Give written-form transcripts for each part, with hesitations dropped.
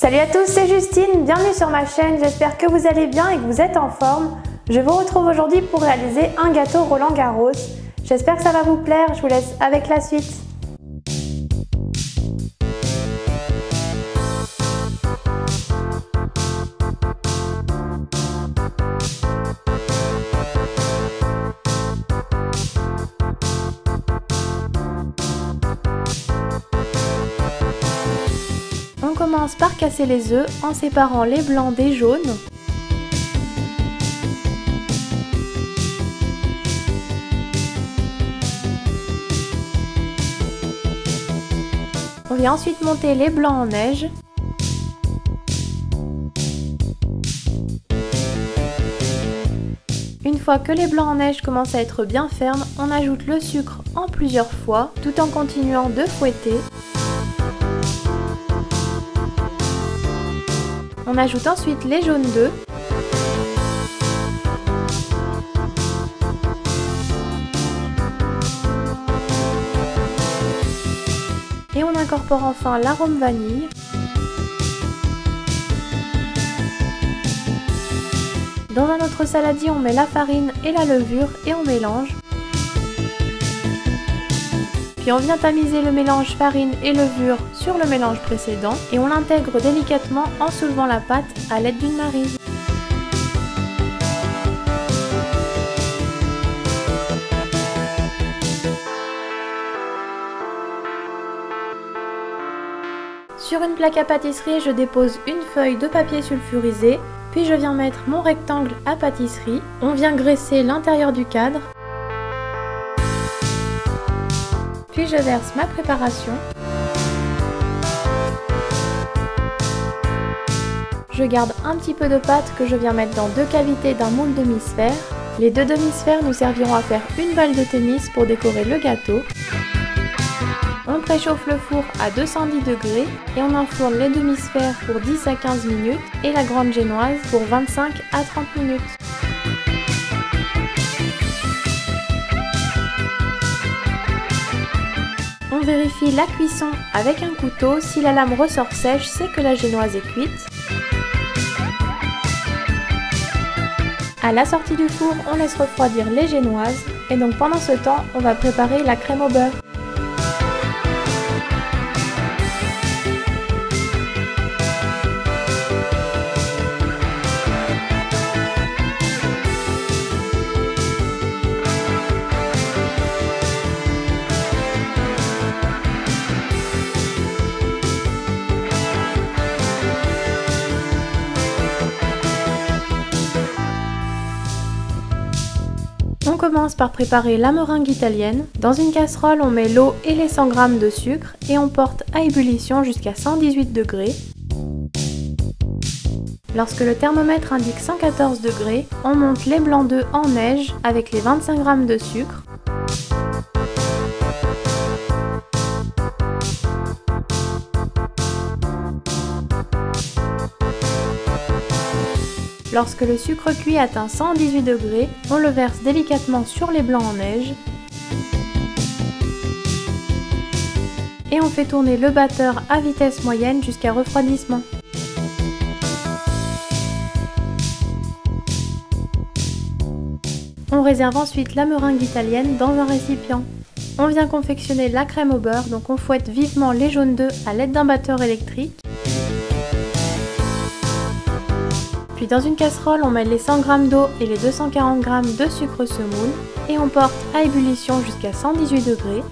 Salut à tous, c'est Justine, bienvenue sur ma chaîne, j'espère que vous allez bien et que vous êtes en forme. Je vous retrouve aujourd'hui pour réaliser un gâteau Roland Garros. J'espère que ça va vous plaire, je vous laisse avec la suite. On commence par casser les œufs en séparant les blancs des jaunes. On vient ensuite monter les blancs en neige. Une fois que les blancs en neige commencent à être bien fermes, on ajoute le sucre en plusieurs fois tout en continuant de fouetter. On ajoute ensuite les jaunes d'œufs. Et on incorpore enfin l'arôme vanille. Dans un autre saladier, on met la farine et la levure et on mélange. Puis on vient tamiser le mélange farine et levure sur le mélange précédent et on l'intègre délicatement en soulevant la pâte à l'aide d'une maryse. Sur une plaque à pâtisserie, je dépose une feuille de papier sulfurisé, puis je viens mettre mon rectangle à pâtisserie. On vient graisser l'intérieur du cadre. Puis je verse ma préparation. Je garde un petit peu de pâte que je viens mettre dans deux cavités d'un moule demi-sphère. Les deux demi-sphères nous serviront à faire une balle de tennis pour décorer le gâteau. On préchauffe le four à 210 degrés et on enfourne les demi-sphères pour 10 à 15 minutes et la grande génoise pour 25 à 30 minutes. On vérifie la cuisson avec un couteau, si la lame ressort sèche, c'est que la génoise est cuite. À la sortie du four, on laisse refroidir les génoises et donc pendant ce temps, on va préparer la crème au beurre. On commence par préparer la meringue italienne. Dans une casserole, on met l'eau et les 100 g de sucre et on porte à ébullition jusqu'à 118 degrés. Lorsque le thermomètre indique 114 degrés, on monte les blancs d'œufs en neige avec les 25 g de sucre. Lorsque le sucre cuit atteint 118 degrés, on le verse délicatement sur les blancs en neige. Et on fait tourner le batteur à vitesse moyenne jusqu'à refroidissement. On réserve ensuite la meringue italienne dans un récipient. On vient confectionner la crème au beurre, donc on fouette vivement les jaunes d'œufs à l'aide d'un batteur électrique. Puis dans une casserole, on met les 100 g d'eau et les 240 g de sucre semoule et on porte à ébullition jusqu'à 118 degrés.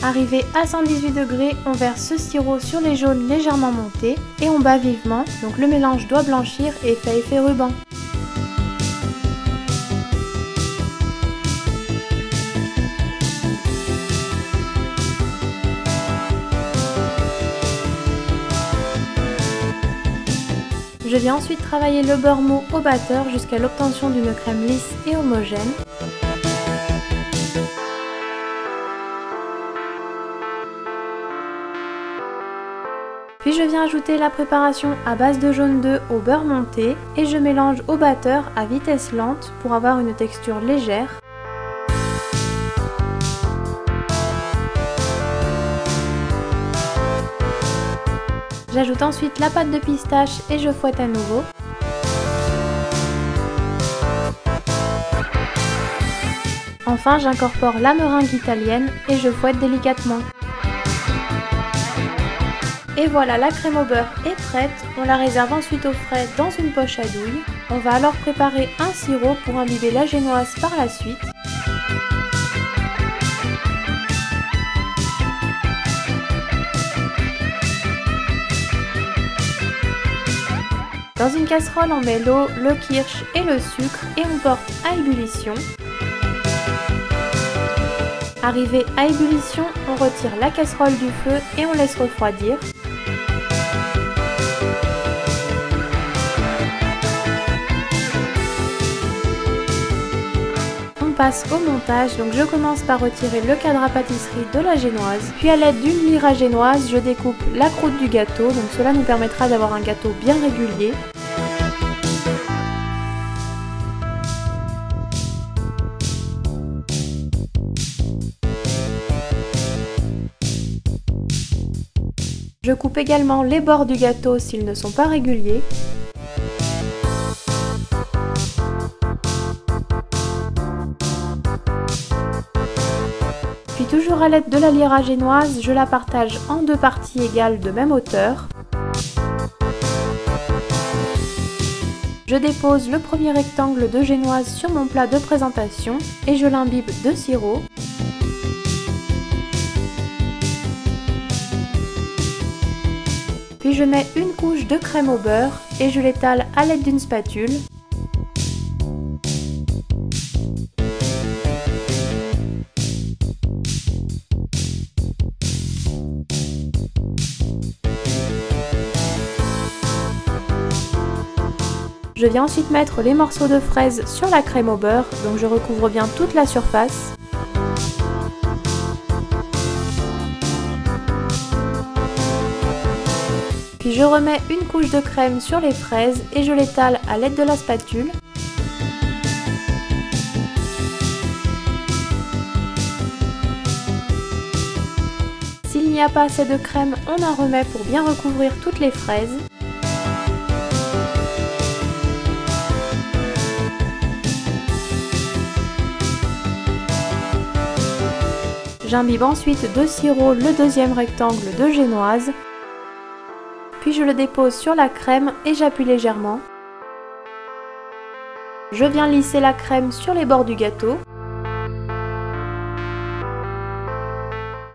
Arrivé à 118 degrés, on verse ce sirop sur les jaunes légèrement montés et on bat vivement, donc le mélange doit blanchir et fait effet ruban. Je viens ensuite travailler le beurre mou au batteur jusqu'à l'obtention d'une crème lisse et homogène. Puis je viens ajouter la préparation à base de jaune d'œuf au beurre monté et je mélange au batteur à vitesse lente pour avoir une texture légère. J'ajoute ensuite la pâte de pistache et je fouette à nouveau. Enfin, j'incorpore la meringue italienne et je fouette délicatement. Et voilà, la crème au beurre est prête. On la réserve ensuite au frais dans une poche à douille. On va alors préparer un sirop pour imbiber la génoise par la suite. Dans une casserole, on met l'eau, le kirsch et le sucre et on porte à ébullition. Arrivé à ébullition, on retire la casserole du feu et on laisse refroidir. On passe au montage, donc je commence par retirer le cadre à pâtisserie de la génoise. Puis à l'aide d'une lyre à génoise, je découpe la croûte du gâteau, donc cela nous permettra d'avoir un gâteau bien régulier. Je coupe également les bords du gâteau s'ils ne sont pas réguliers. Puis toujours à l'aide de la lyre à génoise, je la partage en deux parties égales de même hauteur. Je dépose le premier rectangle de génoise sur mon plat de présentation et je l'imbibe de sirop. Puis je mets une couche de crème au beurre et je l'étale à l'aide d'une spatule. Je viens ensuite mettre les morceaux de fraises sur la crème au beurre, donc je recouvre bien toute la surface. Puis je remets une couche de crème sur les fraises et je l'étale à l'aide de la spatule. S'il n'y a pas assez de crème, on en remet pour bien recouvrir toutes les fraises. J'imbibe ensuite de sirop le deuxième rectangle de génoise. Puis je le dépose sur la crème et j'appuie légèrement. Je viens lisser la crème sur les bords du gâteau.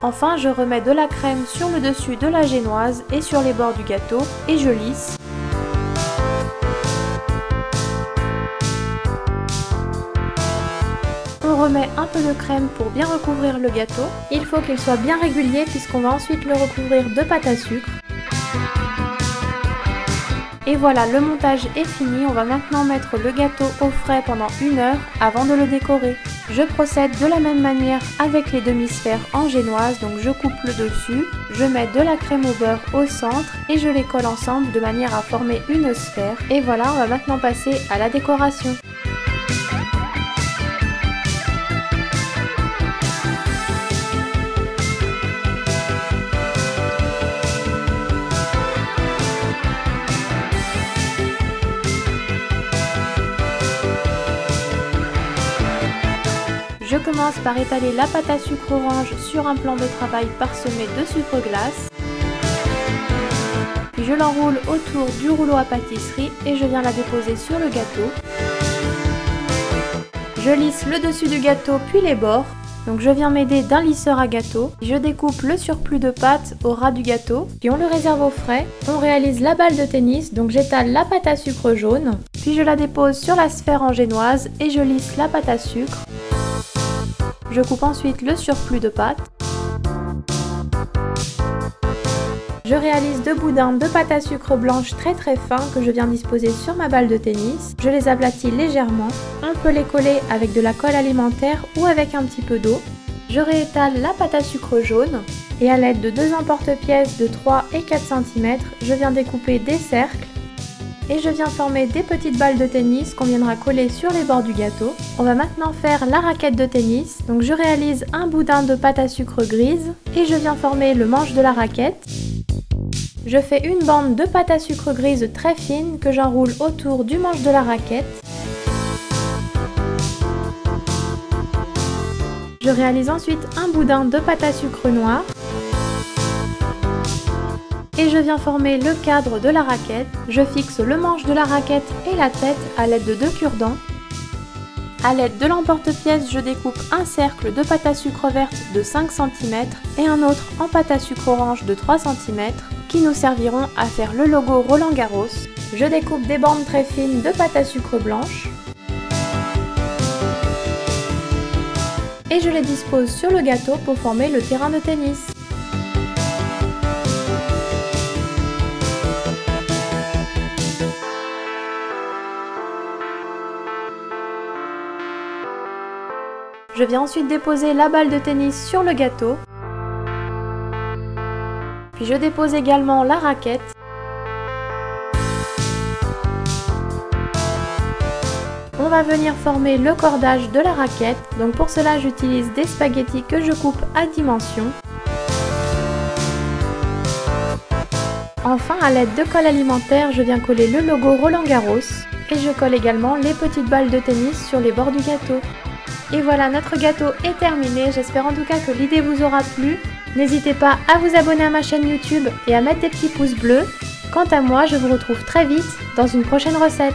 Enfin, je remets de la crème sur le dessus de la génoise et sur les bords du gâteau et je lisse. On remet un peu de crème pour bien recouvrir le gâteau. Il faut qu'il soit bien régulier puisqu'on va ensuite le recouvrir de pâte à sucre. Et voilà, le montage est fini. On va maintenant mettre le gâteau au frais pendant 1 heure avant de le décorer. Je procède de la même manière avec les demi-sphères en génoise. Donc je coupe le dessus, je mets de la crème au beurre au centre et je les colle ensemble de manière à former une sphère. Et voilà, on va maintenant passer à la décoration. Je commence par étaler la pâte à sucre orange sur un plan de travail parsemé de sucre glace. Puis je l'enroule autour du rouleau à pâtisserie et je viens la déposer sur le gâteau. Je lisse le dessus du gâteau puis les bords. Donc je viens m'aider d'un lisseur à gâteau. Je découpe le surplus de pâte au ras du gâteau. Puis on le réserve au frais. On réalise la balle de tennis. Donc j'étale la pâte à sucre jaune. Puis je la dépose sur la sphère en génoise et je lisse la pâte à sucre. Je coupe ensuite le surplus de pâte. Je réalise 2 boudins de pâte à sucre blanche très fins que je viens disposer sur ma balle de tennis. Je les aplatis légèrement. On peut les coller avec de la colle alimentaire ou avec un petit peu d'eau. Je réétale la pâte à sucre jaune et à l'aide de 2 emporte-pièces de 3 et 4 cm, je viens découper des cercles. Et je viens former des petites balles de tennis qu'on viendra coller sur les bords du gâteau. On va maintenant faire la raquette de tennis. Donc je réalise un boudin de pâte à sucre grise et je viens former le manche de la raquette. Je fais une bande de pâte à sucre grise très fine que j'enroule autour du manche de la raquette. Je réalise ensuite un boudin de pâte à sucre noire. Et je viens former le cadre de la raquette. Je fixe le manche de la raquette et la tête à l'aide de 2 cure-dents. A l'aide de l'emporte-pièce, je découpe un cercle de pâte à sucre verte de 5 cm et un autre en pâte à sucre orange de 3 cm qui nous serviront à faire le logo Roland Garros. Je découpe des bandes très fines de pâte à sucre blanche et je les dispose sur le gâteau pour former le terrain de tennis. Je viens ensuite déposer la balle de tennis sur le gâteau. Puis je dépose également la raquette. On va venir former le cordage de la raquette. Donc pour cela, j'utilise des spaghettis que je coupe à dimension. Enfin, à l'aide de colle alimentaire, je viens coller le logo Roland Garros. Et je colle également les petites balles de tennis sur les bords du gâteau. Et voilà, notre gâteau est terminé. J'espère en tout cas que l'idée vous aura plu. N'hésitez pas à vous abonner à ma chaîne YouTube et à mettre des petits pouces bleus. Quant à moi, je vous retrouve très vite dans une prochaine recette.